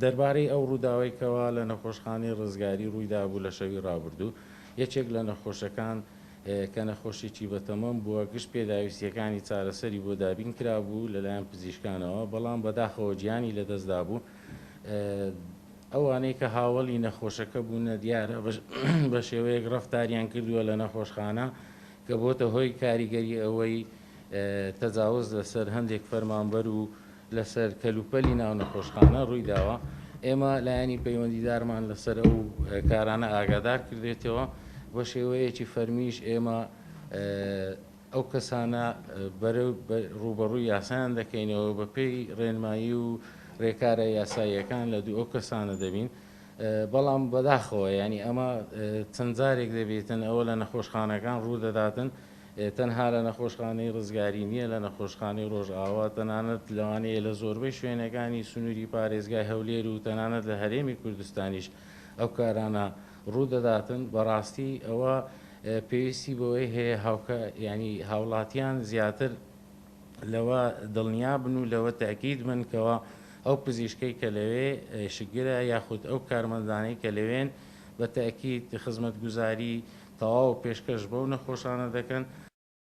دەربارەی ئەو ڕووداوەیەکەوە لە نەخۆشخانەی ڕزگاری ڕوویدا بوو لە شەوی ڕابردوو یەکێک لە نەخۆشەکان کە نەخۆشیی بەتەمەم بووە گشت پێداویستیەکانی چارەسەری بۆ دابین کرابوو لەلایەن پزیشکانەوە بەڵام بەداخەوە گیانی لەدەستدا بوو ئەوانەی کە هاوڵی نەخۆشەکە بوونە دیارە بە شێوەیەک ڕەفتاریان کردووە لە نەخۆشخانە کە بۆتە هۆی کاریگەری ئەوەی تەجاوز لەسەر هەندێک فەرمانبەر و لەسەر کەلوپەلی ناو نەخۆشخانە ڕووی داوە ئێمە لایەنی پەیوەندیدارمان لەسەر ئەو کارانە ئاگادار کردێتەوە بە شێوەیەکی فەرمیش ئێمە ئەو کەسانە ڕوبەڕووی یاسایان دەکەینەوە بە پێی ڕێنمایی و ڕێکارە یاساییەکان لە دوو ئەو کەسانە دەبین بەڵام بەداخەوە ینی ئەمە چەند جارێک دەبێتن ئەوە لە نەخۆشخانەکان ڕوو دەداتن تەنها لە نەخۆشخانەی ڕزگاری نییە لە نەخۆشخانەی ڕۆژئاوا تەنانەت لەوانەیە لە زۆربەی شوێنەکانی سنووری پارێزگای هەولێر و تەنانەت لە هەرێمی کوردستانیش ئەو کارانە ڕوو دەداتن بەڕاستی ئەوە پێویستی بەوەی هەیە هاوکە ینی هاوڵاتیان زیاتر لەوە دڵنیا بن و لەوە تاکید من کەەوە ئەو پزیشکەی کە لەوێ شگرە یاخود ئەو کارمەندانەی کە لەوێن بە تاکید خزمەتگوزاری تەواو پێشکەش بەو نەخۆشانە دەکەن